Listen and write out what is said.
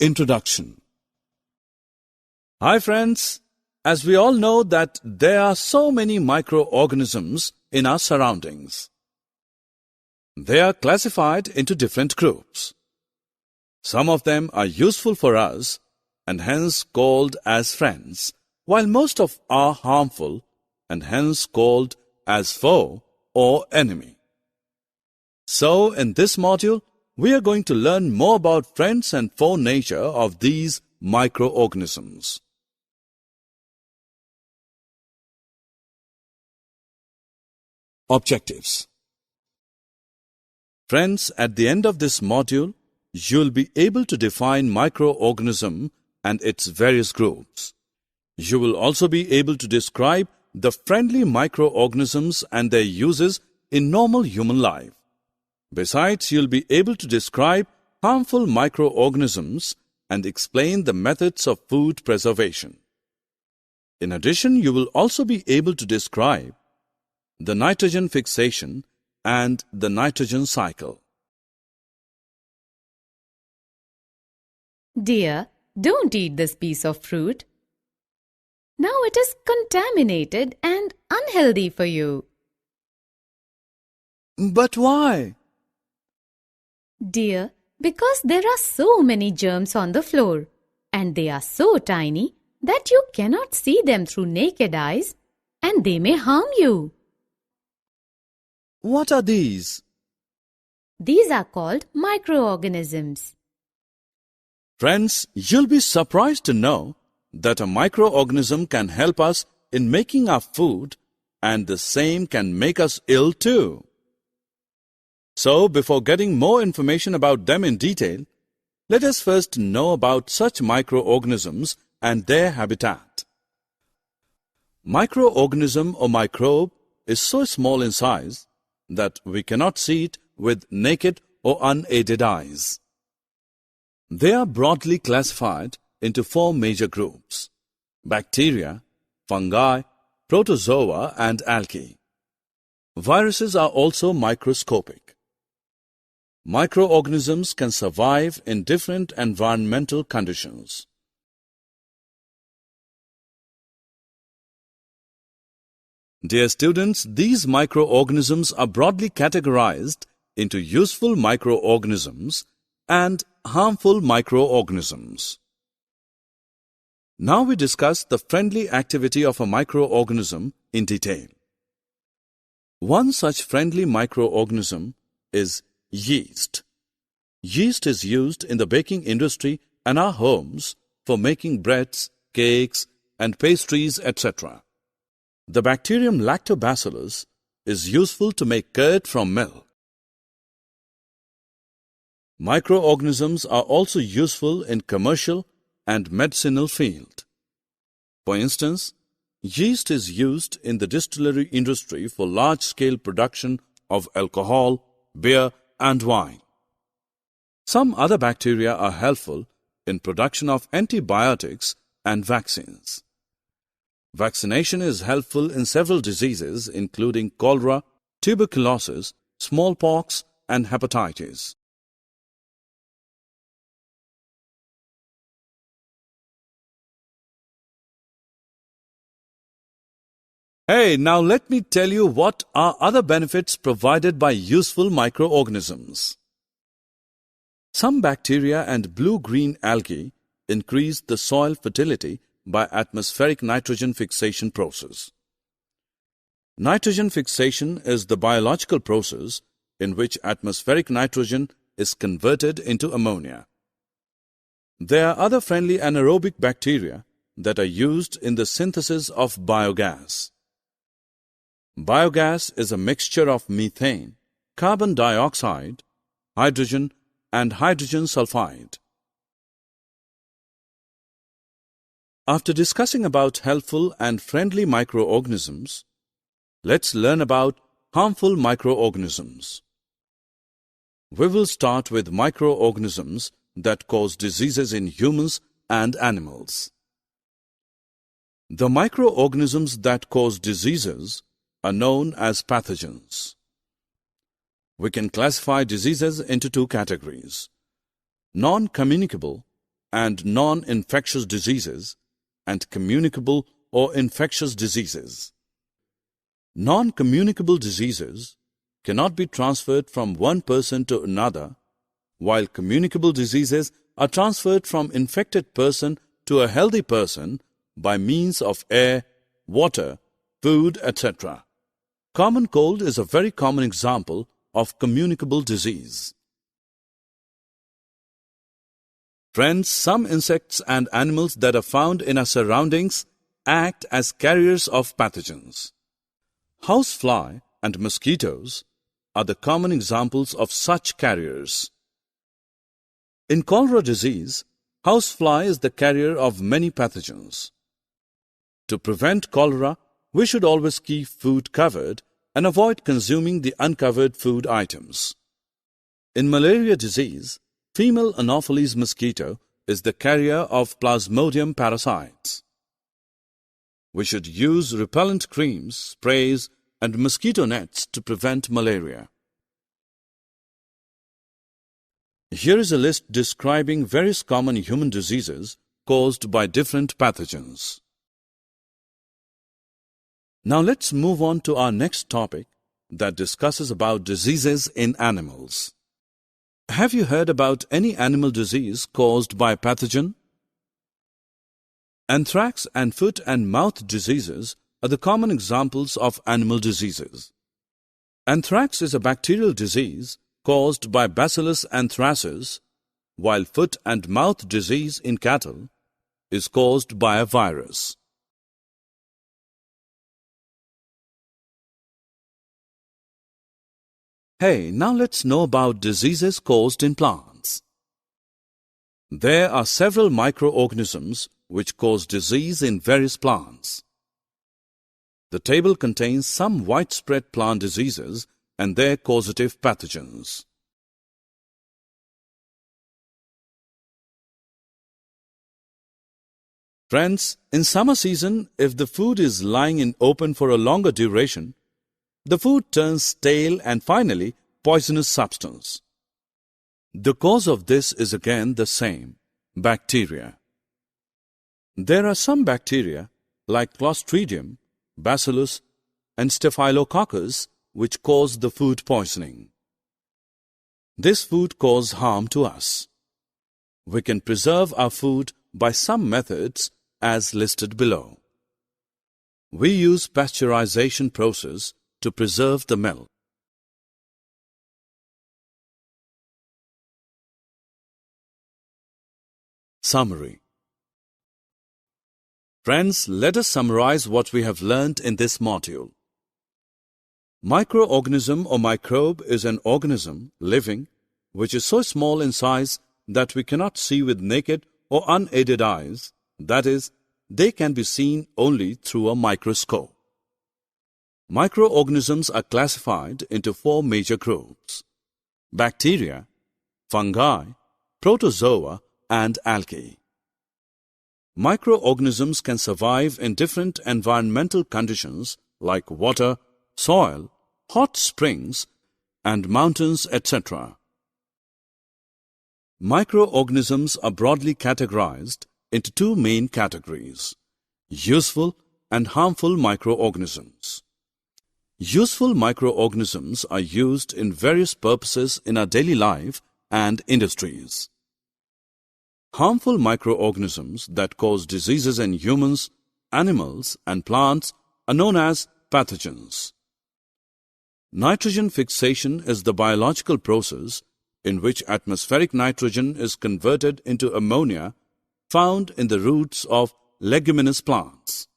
Introduction. Hi friends, as we all know that there are so many microorganisms in our surroundings. They are classified into different groups. Some of them are useful for us and hence called as friends, while most of are harmful and hence called as foe or enemy. So in this module, we are going to learn more about friends and foe nature of these microorganisms. Objectives. Friends, at the end of this module, you will be able to define microorganism and its various groups. You will also be able to describe the friendly microorganisms and their uses in normal human life. Besides, you will be able to describe harmful microorganisms and explain the methods of food preservation. In addition, you will also be able to describe the nitrogen fixation and the nitrogen cycle. Dear, don't eat this piece of fruit. Now it is contaminated and unhealthy for you. But why? Dear, because there are so many germs on the floor and they are so tiny that you cannot see them through naked eyes and they may harm you. What are these? These are called microorganisms. Friends, you'll be surprised to know that a microorganism can help us in making our food and the same can make us ill too. So, before getting more information about them in detail, let us first know about such microorganisms and their habitat. Microorganism or microbe is so small in size that we cannot see it with naked or unaided eyes. They are broadly classified into four major groups: bacteria, fungi, protozoa and algae. Viruses are also microscopic. Microorganisms can survive in different environmental conditions. Dear students, these microorganisms are broadly categorized into useful microorganisms and harmful microorganisms. Now we discuss the friendly activity of a microorganism in detail. One such friendly microorganism is yeast. Yeast is used in the baking industry and our homes for making breads, cakes, and pastries, etc. The bacterium Lactobacillus is useful to make curd from milk. Microorganisms are also useful in commercial and medicinal field. For instance, yeast is used in the distillery industry for large-scale production of alcohol, beer, and wine. Some other bacteria are helpful in production of antibiotics and vaccines. Vaccination is helpful in several diseases including cholera, tuberculosis, smallpox, and hepatitis. Hey, now let me tell you what are other benefits provided by useful microorganisms. Some bacteria and blue-green algae increase the soil fertility by atmospheric nitrogen fixation process. Nitrogen fixation is the biological process in which atmospheric nitrogen is converted into ammonia. There are other friendly anaerobic bacteria that are used in the synthesis of biogas. Biogas is a mixture of methane, carbon dioxide, hydrogen, and hydrogen sulfide. After discussing about helpful and friendly microorganisms, let's learn about harmful microorganisms. We will start with microorganisms that cause diseases in humans and animals. The microorganisms that cause diseases are known as pathogens. We can classify diseases into two categories: non-communicable and non-infectious diseases, and communicable or infectious diseases. Non-communicable diseases cannot be transferred from one person to another, while communicable diseases are transferred from infected person to a healthy person by means of air, water, food, etc. Common cold is a very common example of communicable disease. Friends, some insects and animals that are found in our surroundings act as carriers of pathogens. Housefly and mosquitoes are the common examples of such carriers. In cholera disease, housefly is the carrier of many pathogens. To prevent cholera, we should always keep food covered and avoid consuming the uncovered food items. In malaria disease, female Anopheles mosquito is the carrier of Plasmodium parasites. We should use repellent creams, sprays, and mosquito nets to prevent malaria. Here is a list describing various common human diseases caused by different pathogens. Now let's move on to our next topic that discusses about diseases in animals. Have you heard about any animal disease caused by pathogen? Anthrax and foot and mouth diseases are the common examples of animal diseases. Anthrax is a bacterial disease caused by Bacillus anthracis, while foot and mouth disease in cattle is caused by a virus. Hey, now let's know about diseases caused in plants. There are several microorganisms which cause disease in various plants. The table contains some widespread plant diseases and their causative pathogens. Friends, in summer season, if the food is lying in open for a longer duration, the food turns stale and finally poisonous substance. The cause of this is again the same, bacteria. There are some bacteria like Clostridium, Bacillus, and Staphylococcus which cause the food poisoning. This food causes harm to us. We can preserve our food by some methods as listed below. We use pasteurization process to preserve the milk. Summary. Friends, let us summarize what we have learned in this module. Microorganism or microbe is an organism, living, which is so small in size that we cannot see with naked or unaided eyes, that is, they can be seen only through a microscope. Microorganisms are classified into four major groups: bacteria, fungi, protozoa, and algae. Microorganisms can survive in different environmental conditions like water, soil, hot springs, and mountains, etc. Microorganisms are broadly categorized into two main categories: useful and harmful microorganisms. Useful microorganisms are used in various purposes in our daily life and industries. Harmful microorganisms that cause diseases in humans, animals, and plants are known as pathogens. Nitrogen fixation is the biological process in which atmospheric nitrogen is converted into ammonia found in the roots of leguminous plants.